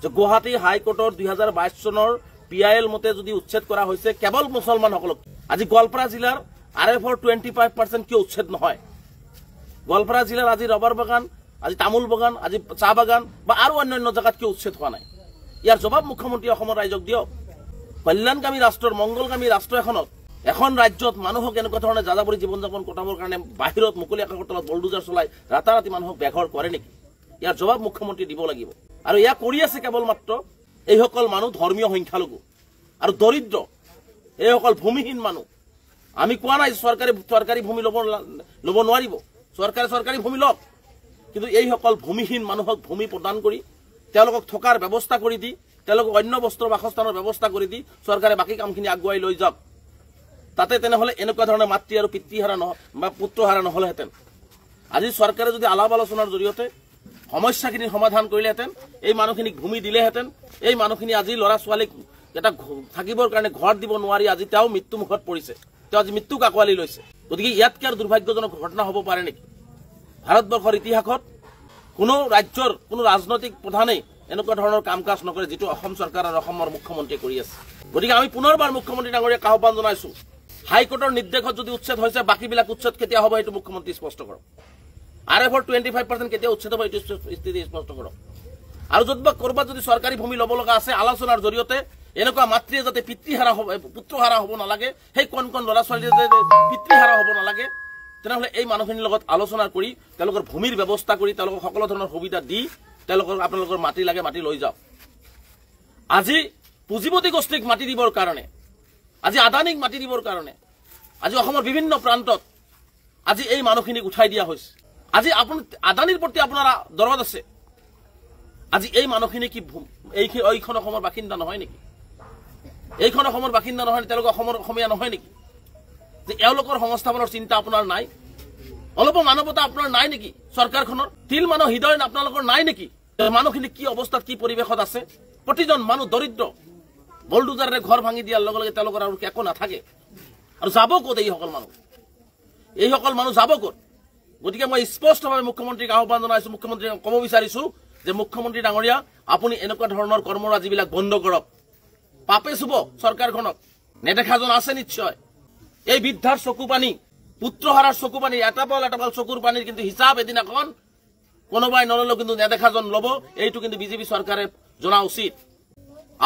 যে গুৱাহাটী হাইকোৰ্টৰ 2022 চনৰ PIL মতে যদি উচ্ছেদ কৰা হৈছে কেৱল মুছলমানসকলক আজি গোৱালপাৰা জিলাৰ RFৰ 25% কিয় উচ্ছেদ নহয় গোৱালপাৰা জিলাৰ আজি ৰবাৰ বাগান আজি তামোল বাগান আজি চাহ বাগান বা আৰু অন্যান্য জায়গাত কিয় উচ্ছেদ হোৱা নাই ইয়াৰ জবাব মুখ্যমন্ত্ৰী অসমৰ ৰাইজক দিয়ক কল্যাণকামী ৰাষ্ট্ৰৰ মংগলকামী ৰাষ্ট্ৰ এখন ৰাজ্যত মানুহক এনেকুৱা ধৰণে যাযাবৰী জীৱন যাপন কটাবৰ কাৰণে বাহিৰত মুকলি আকাশৰ তলত বলডুজাৰ চলাই ৰাতাৰাতি মানুহক বেঘৰ কৰে নেকি ইয়াৰ জবাব মুখ্যমন্ত্ৰী দিব লাগিব আৰু ইয়া কৰি আছে কেৱল মাত্ৰ এইসকল মানুহ ধৰ্মীয় সংখ্যালঘু আৰু দৰিদ্ৰ এইসকল ভূমিহীন মানুহ আমি কোৱা নাই চৰকাৰী ভূমি ল'ব নোৱাৰিব চৰকাৰী ভূমি লওক কিন্তু এইসকল ভূমিহীন মানুহক ভূমি প্ৰদান কৰি তেওঁলোকক থকাৰ ব্যৱস্থা কৰি দি তেওঁলোকক অন্য বস্ত্ৰ বাসস্থানৰ ব্যৱস্থা কৰি দি চৰকাৰে বাকি কামখিনি আগুৱাই লৈ যাওক তাতে তেনেহলে এনেকুৱা ধৰণৰ মাতৃ আৰু পিতৃহাৰা বা পুত্ৰহাৰা নহলহেঁতেন আজি চৰকাৰে যদি আলাপ আলোচনাৰ জৰিয়তে সমস্যাখিনি সমাধান কৰিলেহেঁতেন এই মানুহখিনিক ভূমি দিলেহেঁতেন এই মানুহখিনি আজি ল'ৰা ছোৱালীক এটা থাকিবৰ কাৰণে ঘৰ দিব নোৱাৰি আজি তেওঁ মৃত্যুমুখত পৰিছে তেওঁ আজি মৃত্যুক আঁকোৱালি লৈছে গতিকে ইয়াতকৈ আৰু দুৰ্ভাগ্যজনক ঘটনা হ'ব পাৰে নেকি ভাৰতবৰ্ষৰ ইতিহাসত কোনো ৰাজ্যৰ কোনো ৰাজনৈতিক প্ৰধানেই এনেকুৱা ধৰণৰ কাম কাজ নকৰে যেটো অসম চৰকাৰ আৰু অসমৰ মুখ্যমন্ত্ৰীয়ে কৰি আছে গতিকে আমি পুনৰবাৰ মুখ্যমন্ত্ৰী ডাঙৰীয়াক আহ্বান জনাইছো হাইকোৰ্টৰ নিৰ্দেশত যদি উচ্ছেদ হৈছে বাকিবিলাক উচ্ছেদ কেতিয়া হ'ব এইটো মুখ্যমন্ত্ৰী স্পষ্ট কৰক RFৰ 25% কেতিয়া উচ্ছেদ হ'ব এইটো স্থিতি স্পষ্ট কৰক আৰু যদিবা কৰবাত যদি চৰকাৰী ভূমি ল'ব লগা আছে আলোচনাৰ জৰিয়তে এনেকুৱা মাতৃয়ে যাতে পিতৃহাৰা হ'ব পুত্ৰহাৰা হ'ব নালাগে সেই কোন ল'ৰা ছোৱালী যাতে পিতৃহাৰা হ'ব নালাগে তেনেহলে এই মানুহখিনিৰ লগত আলোচনা কৰি তেওঁলোকৰ ভূমিৰ ব্যৱস্থা কৰি তেওঁলোকক সকলো ধৰণৰ সুবিধা দি তেওঁলোকৰ আপোনালোকৰ মাটি লাগে মাটি লৈ যাওক আজি পুঁজিপতি গোষ্ঠীক মাটি দিবৰ কাৰণে আজি আদানীক মাটি দিবৰ কাৰণে আজি অসমৰ বিভিন্ন প্ৰান্তত আজি এই মানুহখিনিক উঠাই দিয়া হৈছে আজি আপুনি আদানীৰ প্ৰতি আপোনাৰ দৰদ আছে আজি এই মানুহখিনি কি এইখন অসমৰ বাসিন্দা নহয় নেকি এইখন অসমৰ বাসিন্দা নহয় তেওঁলোক অসমৰ অসমীয়া নহয় নেকি যে এওঁলোকৰ সংস্থাপনৰ চিন্তা আপোনাৰ নাই অলপ মানৱতা আপোনাৰ নাই নেকি চৰকাৰখনৰ তিল মানুহ হৃদয় আপোনালোকৰ নাই নেকি মানুহখিনি কি অৱস্থাত কি পৰিৱেশত আছে প্ৰতিজন মানুহ দৰিদ্ৰ বলডুজাৰে ঘৰ ভাঙি দিয়াৰ লগে লগে তেওঁলোকৰ আৰু একো নাথাকে আৰু যাব ক'ত এইসকল মানুহ যাব ক'ত গতিকে মই স্পষ্টভাৱে মুখ্যমন্ত্ৰীক আহ্বান জনাইছো মুখ্যমন্ত্ৰীক ক'ব বিচাৰিছো যে মুখ্যমন্ত্ৰী ডাঙৰীয়া আপুনি এনেকুৱা ধৰণৰ কৰ্মৰাজিবিলাক বন্ধ কৰক পাপে চুব চৰকাৰখনক নেদেখাজন আছে নিশ্চয় এই বৃদ্ধাৰ চকু পানী পুত্ৰহাৰাৰ চকু পানী এটা পাল চকুৰ পানীৰ কিন্তু হিচাপ এদিনাখন কোনোবাই নললেও কিন্তু নেদেখাজন ল'ব এইটো কিন্তু বিজেপি চৰকাৰে জনা উচিত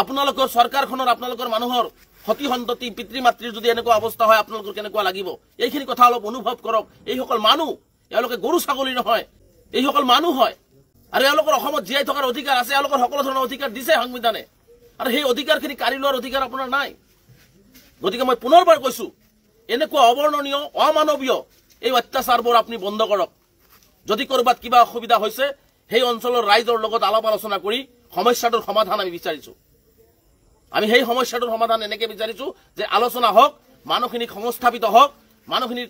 আপোনালোকৰ চৰকাৰখনৰ আপোনালোকৰ মানুহৰ সতি সন্ততি পিতৃ মাতৃৰ যদি এনেকুৱা অৱস্থা হয় আপোনালোকৰ কেনেকুৱা লাগিব এইখিনি কথা অলপ অনুভৱ কৰক এইসকল মানুহ এওঁলোকে গৰু ছাগলী নহয় এইসকল মানুহ হয় আৰু এওঁলোকৰ অসমত জীয়াই থকাৰ অধিকাৰ আছে এওঁলোকৰ সকলো ধৰণৰ অধিকাৰ দিছে সংবিধানে আৰু সেই অধিকাৰখিনি কাঢ়ি লোৱাৰ অধিকাৰ আপোনাৰ নাই গতিকে মই পুনৰবাৰ কৈছো এনেকুৱা অবৰ্ণনীয় অমানৱীয় এই অত্যাচাৰবোৰ আপুনি বন্ধ কৰক যদি কৰবাত কিবা অসুবিধা হৈছে সেই অঞ্চলৰ ৰাইজৰ লগত আলাপ আলোচনা কৰি সমস্যাটোৰ সমাধান আমি বিচাৰিছো আমি সেই সমস্যাটোৰ সমাধান এনেকৈ বিচাৰিছো যে আলোচনা হওক মানুহখিনি সংস্থাপিত হওক মানুহখিনি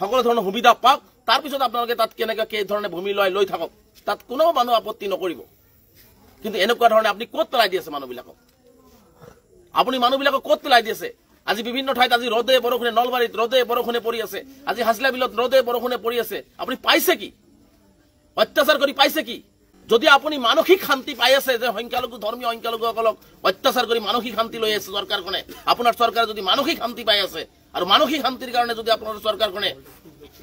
সকলো ধৰণৰ সুবিধা পাওক তাৰ পিছত আপোনালোকে তাত কেনেকৈ কি ধৰণে ভূমি লৈ থাকক তাত কোনো মানুহ আপত্তি নকৰিব কিন্তু এনেকুৱা ধৰণে আপুনি ক'ত পেলাই দি আছে মানুহবিলাকক আপুনি মানুহবিলাকক ক'ত পেলাই দি আছে আজি বিভিন্ন ঠাইত আজি ৰদে বৰষুণে নলবাৰীত ৰদে বৰষুণে পৰি আছে আজি হাছলা বিলত ৰদে বৰষুণে পৰি আছে আপুনি পাইছে কি অত্যাচাৰ কৰি পাইছে কি যদি আপুনি মানসিক শান্তি পাই আছে যে সংখ্যালঘু ধৰ্মীয় সংখ্যালঘুসকলক অত্যাচাৰ কৰি মানসিক শান্তি লৈ আছে চৰকাৰখনে আপোনাৰ চৰকাৰে যদি মানসিক শান্তি পাই আছে আৰু মানসিক শান্তিৰ কাৰণে যদি আপোনাৰ চৰকাৰখনে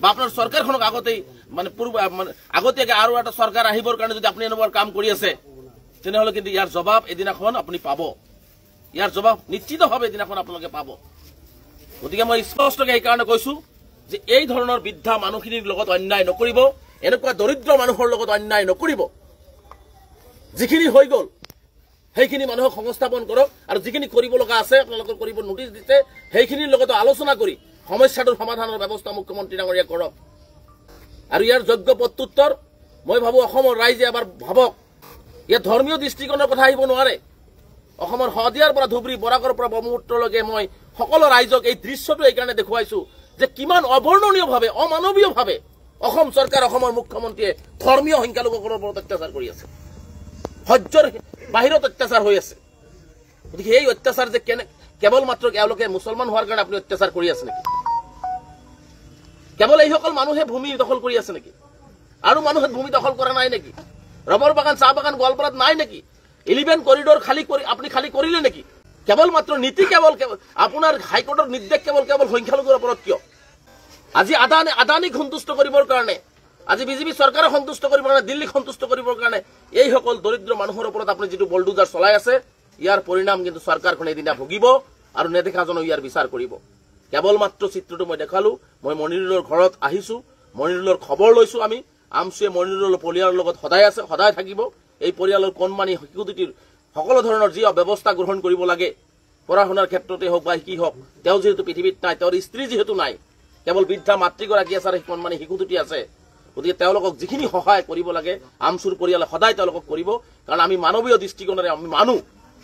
বা আপোনাৰ চৰকাৰখনক আগতীয়াকৈ আৰু এটা চৰকাৰ আহিবৰ কাৰণে যদি আপুনি এনেকুৱা কাম কৰি আছে তেনেহ'লে কিন্তু ইয়াৰ জবাব এদিনাখন আপুনি পাব ইয়াৰ জবাব নিশ্চিতভাৱে এদিনাখন আপোনালোকে পাব গতিকে মই স্পষ্টকৈ এইকাৰণে কৈছো যে এই ধৰণৰ বৃদ্ধা মানুহখিনিৰ লগত অন্যায় নকৰিব এনেকুৱা দৰিদ্ৰ মানুহৰ লগত অন্যায় নকৰিব যিখিনি হৈ গ'ল সেইখিনি মানুহক সংস্থাপন কৰক আৰু যিখিনি কৰিব লগা আছে আপোনালোকৰ কৰিব নোটিছ দিছে সেইখিনিৰ লগত আলোচনা কৰি সমস্যাটোৰ সমাধানৰ ব্যৱস্থা মুখ্যমন্ত্ৰী ডাঙৰীয়া কৰক আৰু ইয়াৰ যোগ্য প্ৰত্যুত্তৰ মই ভাবো অসমৰ ৰাইজে এবাৰ ভাবক ইয়াত ধৰ্মীয় দৃষ্টিকোণৰ কথা আহিব নোৱাৰে অসমৰ শদিয়াৰ পৰা ধুবুৰী বৰাকৰ পৰা ব্ৰহ্মপুত্ৰলৈকে মই সকলো ৰাইজক এই দৃশ্যটো এইকাৰণে দেখুৱাইছো যে কিমান অবৰ্ণনীয়ভাৱে অমানৱীয়ভাৱে অসম চৰকাৰ অসমৰ মুখ্যমন্ত্ৰীয়ে ধৰ্মীয় সংখ্যালঘুসকলৰ ওপৰত অত্যাচাৰ কৰি আছে সহ্যৰ বাহিৰত অত্যাচাৰ হৈ আছে গতিকে এই অত্যাচাৰ যে কেৱল মাত্ৰ এওঁলোকে মুছলমান হোৱাৰ কাৰণে আপুনি অত্যাচাৰ কৰি আছে নেকি কেৱল এইসকল মানুহে ভূমি দখল কৰি আছে নেকি আৰু মানুহে ভূমি দখল কৰা নাই নেকি ৰবৰ বাগান চাহ বাগান গোৱালপাৰাত নাই নেকি 11 কৰিডৰ আপুনি খালী কৰিলে নেকি? কেৱল মাত্ৰ নীতি কেৱল আপোনাৰ হাইকোৰ্টৰ নিৰ্দেশ কেৱল সংখ্যালঘুৰ ওপৰত কিয়? আজি আদানীক সন্তুষ্ট কৰিবৰ কাৰণে, আজি বিজেপি চৰকাৰক সন্তুষ্ট কৰিবৰ কাৰণে, দিল্লীক সন্তুষ্ট কৰিবৰ কাৰণে এইসকল দৰিদ্ৰ মানুহৰ ওপৰত আপুনি যিটো বলডুজাৰ চলাই আছে, ইয়াৰ পৰিণাম কিন্তু চৰকাৰখনে এদিনা ভুগিব আৰু নেদেখাজনে ইয়াৰ বিচাৰ কৰিব। কেৱল মাত্ৰ চিত্ৰটো মই দেখালো। মই মনিৰুলৰ ঘৰত আহিছো, মনিৰুলৰ খবৰ লৈছো। আমি আমচুৱে মনিৰুলৰ পৰিয়ালৰ লগত সদায় থাকিব। এই পৰিয়ালৰ কণমানি শিশুটিৰ সকলো ধৰণৰ যি ব্যৱস্থা গ্ৰহণ কৰিব লাগে, পঢ়া শুনাৰ ক্ষেত্ৰতে হওক বা কি হওক, তেওঁ যিহেতু পৃথিৱীত নাই, তেওঁৰ স্ত্ৰী যিহেতু নাই, কেৱল বৃদ্ধা মাতৃগৰাকী আছে আৰু কণমানি শিশুটি আছে, গতিকে তেওঁলোকক যিখিনি সহায় কৰিব লাগে আমচুৰ পৰিয়ালে সদায় তেওঁলোকক কৰিব। কাৰণ আমি মানৱীয় দৃষ্টিকোণেৰে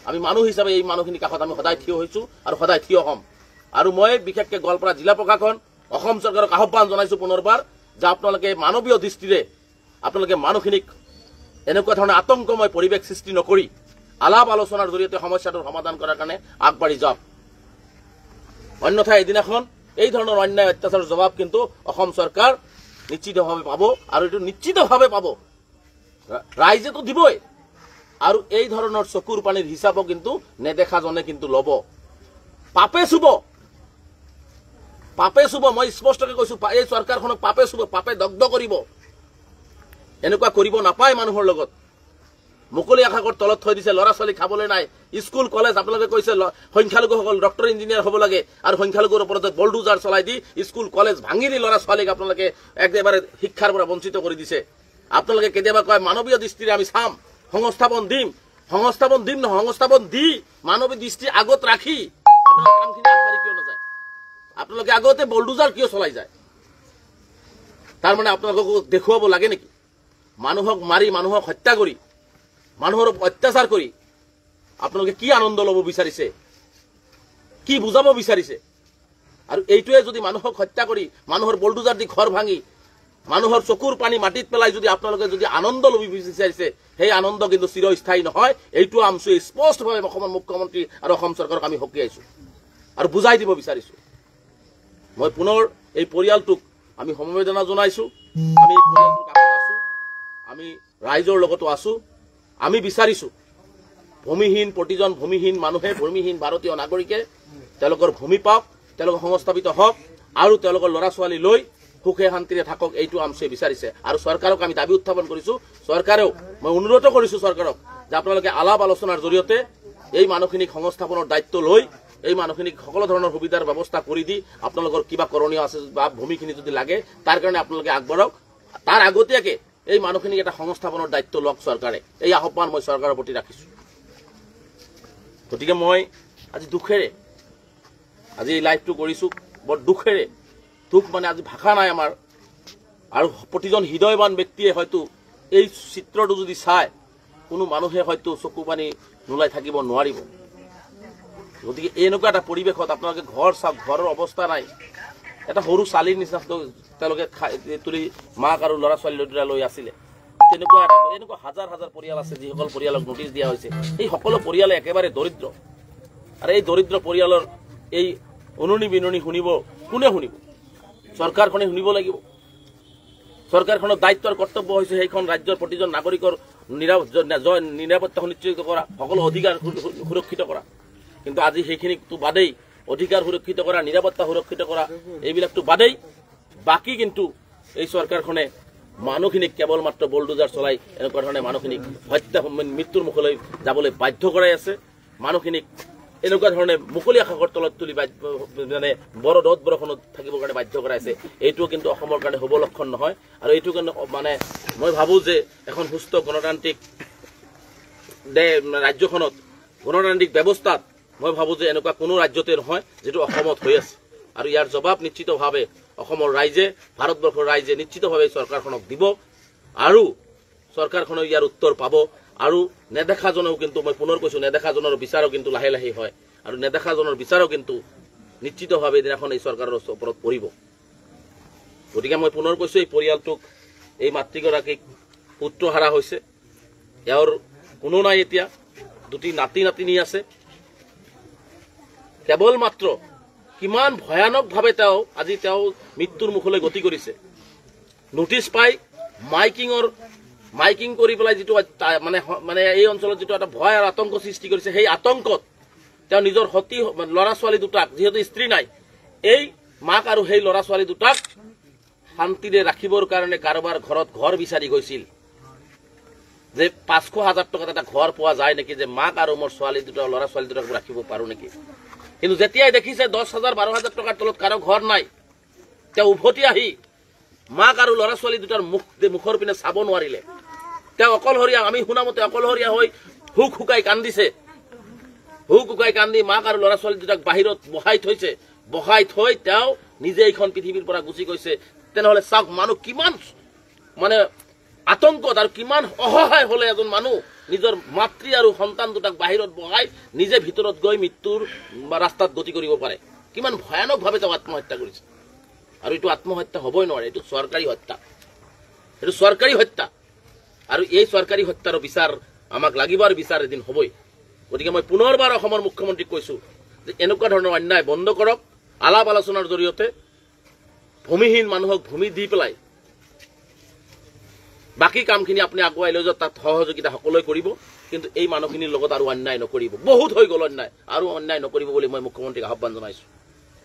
আমি মানুহ হিচাপে এই মানুহখিনিৰ কাষত আমি সদায় থিয় হৈছো আৰু সদায় থিয় হ'ম। আৰু মই বিশেষকৈ গোৱালপাৰা জিলা প্ৰশাসন, অসম চৰকাৰক আহ্বান জনাইছো পুনৰবাৰ যে আপোনালোকে মানৱীয় দৃষ্টিৰে আপোনালোকে মানুহখিনিক এনেকুৱা ধৰণৰ আতংকময় পৰিৱেশ সৃষ্টি নকৰি আলাপ আলোচনাৰ জৰিয়তে সমস্যাটোৰ সমাধান কৰাৰ কাৰণে আগবাঢ়ি যাওক। অন্যথা এদিনাখন এই ধৰণৰ অন্যায় অত্যাচাৰৰ জবাব কিন্তু অসম চৰকাৰ নিশ্চিতভাৱে পাব, আৰু এইটো নিশ্চিতভাৱে পাব, ৰাইজেতো দিবই। আৰু এই ধৰণৰ চকুৰ পানীৰ হিচাপো কিন্তু নেদেখাজনে কিন্তু ল'ব। পাপে চুব। মই স্পষ্টকৈ কৈছো, এই চৰকাৰখনক পাপে চুব, পাপে দগ্ধ কৰিব। এনেকুৱা কৰিব নাপায় মানুহৰ লগত। মুকলি আকাশৰ তলত থৈ দিছে, ল'ৰা ছোৱালী খাবলৈ নাই, স্কুল কলেজ আপোনালোকে কৈছে সংখ্যালঘুসকল ডক্টৰ ইঞ্জিনিয়াৰ হ'ব লাগে, আৰু সংখ্যালঘুৰ ওপৰত বলডুজাৰ চলাই দি স্কুল কলেজ ভাঙি দি ল'ৰা ছোৱালীক আপোনালোকে একেবাৰে শিক্ষাৰ পৰা বঞ্চিত কৰি দিছে। আপোনালোকে কেতিয়াবা কয় মানৱীয় দৃষ্টিৰে আমি চাম, সংস্থাপন দিম নহয়, সংস্থাপন দি মানৱীয় দৃষ্টি আগত ৰাখি আপোনালোকে কামখিনি আগবাঢ়ি কিয় নাযায়? আপোনালোকে আগতে বলডুজাৰ কিয় চলাই যায়? তাৰমানে আপোনালোকক দেখুৱাব লাগে নেকি? মানুহক মাৰি, মানুহক হত্যা কৰি, মানুহৰ অত্যাচাৰ কৰি আপোনালোকে কি আনন্দ ল'ব বিচাৰিছে, কি বুজাব বিচাৰিছে? আৰু এইটোৱে যদি মানুহক হত্যা কৰি, মানুহৰ বলডুজাৰ দি ঘৰ ভাঙি, মানুহৰ চকুৰ পানী মাটিত পেলাই যদি আপোনালোকে যদি আনন্দ ল'ব বিচাৰিছে, সেই আনন্দ কিন্তু চিৰস্থায়ী নহয়। এইটো আমচুৱে স্পষ্টভাৱে অসমৰ মুখ্যমন্ত্ৰী আৰু অসম চৰকাৰক আমি সকীয়াইছো আৰু বুজাই দিব বিচাৰিছো। মই পুনৰ এই পৰিয়ালটোক আমি সমবেদনা জনাইছো। আমি এই পৰিয়ালটোৰ কাষত আছো, আমি ৰাইজৰ লগতো আছো। আমি বিচাৰিছো ভূমিহীন, প্ৰতিজন ভূমিহীন মানুহে, ভূমিহীন ভাৰতীয় নাগৰিকে তেওঁলোকৰ ভূমি পাওক, তেওঁলোক সংস্থাপিত হওক আৰু তেওঁলোকৰ ল'ৰা ছোৱালী লৈ সুখে শান্তিৰে থাকক। এইটো আমচুৱে বিচাৰিছে। আৰু চৰকাৰক আমি দাবী উত্থাপন কৰিছো, চৰকাৰেও মই অনুৰোধ কৰিছো চৰকাৰক যে আপোনালোকে আলাপ আলোচনাৰ জৰিয়তে এই মানুহখিনিক সংস্থাপনৰ দায়িত্ব লৈ এই মানুহখিনিক সকলো ধৰণৰ সুবিধাৰ ব্যৱস্থা কৰি দি আপোনালোকৰ কিবা কৰণীয় আছে বা ভূমিখিনি যদি লাগে তাৰ কাৰণে আপোনালোকে আগবাঢ়ক। তাৰ আগতীয়াকে এই মানুহখিনিক এটা সংস্থাপনৰ দায়িত্ব লওক চৰকাৰে। এই আহ্বান মই চৰকাৰৰ প্ৰতি ৰাখিছো। গতিকে মই আজি দুখেৰে আজি এই লাইভটো কৰিছো, বৰ দুখেৰে। দুখ মানে আজি ভাষা নাই আমাৰ। আৰু প্ৰতিজন হৃদয়বান ব্যক্তিয়ে হয়তো এই চিত্ৰটো যদি চায়, কোনো মানুহে হয়তো চকু পানী নোলাই থাকিব নোৱাৰিব। গতিকে এনেকুৱা এটা পৰিৱেশত আপোনালোকে ঘৰ চাওক, ঘৰৰ অৱস্থা নাই। এটা সৰু ছোৱালীৰ নিচিনা তেওঁলোকে তুলি মাক আৰু ল'ৰা ছোৱালী দুটা লৈ আছিলে। এনেকুৱা হাজাৰ হাজাৰ পৰিয়াল আছে যিসকল পৰিয়ালক নোটিছ দিয়া হৈছে। এই সকলো পৰিয়ালে একেবাৰে দৰিদ্ৰ। আৰু এই দৰিদ্ৰ পৰিয়ালৰ এই অনুনি বিননি শুনিব কোনে? শুনিব চৰকাৰখনে শুনিব লাগিব। চৰকাৰখনৰ দায়িত্বৰ কৰ্তব্য হৈছে সেইখন ৰাজ্যৰ প্ৰতিজন নাগৰিকৰ নিৰাপত্তা সুনিশ্চিত কৰা, সকলো অধিকাৰ সুৰক্ষিত কৰা। কিন্তু আজি সেইখিনিতো বাদেই, অধিকাৰ সুৰক্ষিত কৰা, নিৰাপত্তা সুৰক্ষিত কৰা এইবিলাকতো বাদেই। বাকী কিন্তু এই চৰকাৰখনে মানুহখিনিক কেৱল মাত্ৰ বলডুজাৰ চলাই এনেকুৱা ধৰণে মানুহখিনিক হত্যা মৃত্যুৰ মুখলৈ যাবলৈ বাধ্য কৰাই আছে। মানুহখিনিক এনেকুৱা ধৰণে মুকলি আকাশৰ তলত তুলি মানে বৰ ৰ'দ বৰষুণত থাকিবৰ কাৰণে বাধ্য কৰাইছে। এইটো কিন্তু অসমৰ কাৰণে শুভ লক্ষণ নহয়। আৰু এইটো কিন্তু মানে মই ভাবোঁ যে এখন সুস্থ গণতান্ত্ৰিক ৰাজ্যখনত, গণতান্ত্ৰিক ব্যৱস্থাত মই ভাবোঁ যে এনেকুৱা কোনো ৰাজ্যতে নহয় যিটো অসমত হৈ আছে। আৰু ইয়াৰ জবাব নিশ্চিতভাৱে অসমৰ ৰাইজে, ভাৰতবৰ্ষৰ ৰাইজে নিশ্চিতভাৱে চৰকাৰখনক দিব আৰু চৰকাৰখনে ইয়াৰ উত্তৰ পাব। আৰু নেদেখাজনেও কিন্তু, মই পুনৰ কৈছো, নেদেখাজনৰ বিচাৰো কিন্তু লাহে লাহে হয়। আৰু নেদেখাজনৰ বিচাৰো কিন্তু নিশ্চিতভাৱে এদিনাখন এই চৰকাৰৰ ওপৰত পৰিব। গতিকে মই পুনৰ কৈছো, এই পৰিয়ালটোক, এই মাতৃগৰাকীক পুত্ৰ হাৰা হৈছে। এওঁৰ কোনো নাই এতিয়া, দুটি নাতি নাতিনী আছে। কেৱল মাত্ৰ কিমান ভয়ানকভাৱে তেওঁ মৃত্যুৰ মুখলৈ গতি কৰিছে। নোটিছ পাই মাইকিঙৰ মাইকিং কৰি পেলাই যিটো মানে মানে এই অঞ্চলত যিটো এটা ভয় আৰু আতংক সৃষ্টি কৰিছে, সেই আতংকত তেওঁ নিজৰ সতী ল'ৰা ছোৱালী দুটাক, যিহেতু স্ত্ৰী নাই, এই মাক আৰু সেই ল'ৰা ছোৱালী দুটাক শান্তিৰে ৰাখিবৰ কাৰণে কাৰোবাৰ ঘৰত ঘৰ বিচাৰি গৈছিল, যে 500,000 টকাত এটা ঘৰ পোৱা যায় নেকি, যে মাক আৰু মোৰ ছোৱালী দুটা ল'ৰা ছোৱালী দুটাক ৰাখিব পাৰো নেকি। কিন্তু যেতিয়াই দেখিছে 10,000 12,000 টকাৰ তলত কাৰো ঘৰ নাই, তেওঁ উভতি আহি মাক আৰু ল'ৰা ছোৱালী দুটাৰ মুখৰ পিনে চাব নোৱাৰিলে। তেওঁ অকলশৰীয়া, আমি শুনামতে অকলশৰীয়া হৈ হুক হুকাই কান্দিছে। হুক হুকাই কান্দি মাক আৰু ল'ৰা ছোৱালী দুটাক বাহিৰত বহাই থৈছে। বহাই থৈ তেওঁ নিজে এইখন পৃথিৱীৰ পৰা গুচি গৈছে। তেনেহলে চাওক মানুহ কিমান মানে আতংকত আৰু কিমান অসহায় হলে এজন মানুহ নিজৰ মাতৃ আৰু সন্তান দুটাক বাহিৰত বহাই নিজে ভিতৰত গৈ মৃত্যুৰ ৰাস্তাত গতি কৰিব পাৰে। কিমান ভয়ানকভাৱে তেওঁ আত্মহত্যা কৰিছে। আৰু এইটো আত্মহত্যা হ'বই নোৱাৰে, এইটো চৰকাৰী হত্যা, এইটো চৰকাৰী হত্যা। আৰু এই চৰকাৰী হত্যাৰ বিচাৰ আমাক লাগিবৰ বিচাৰ এদিন হ'বই। গতিকে মই পুনৰবাৰ অসমৰ মুখ্যমন্ত্ৰীক কৈছো যে এনেকুৱা ধৰণৰ অন্যায় বন্ধ কৰক। আলাপ আলোচনাৰ জৰিয়তে ভূমিহীন মানুহক ভূমি দি পেলাই বাকী কামখিনি আপুনি আগুৱাই লৈ যাওক, তাত সহযোগিতা সকলোৱে কৰিব। কিন্তু এই মানুহখিনিৰ লগত আৰু অন্যায় নকৰিব। বহুত হৈ গ'ল অন্যায়, আৰু অন্যায় নকৰিব বুলি মই মুখ্যমন্ত্ৰীক আহ্বান জনাইছো।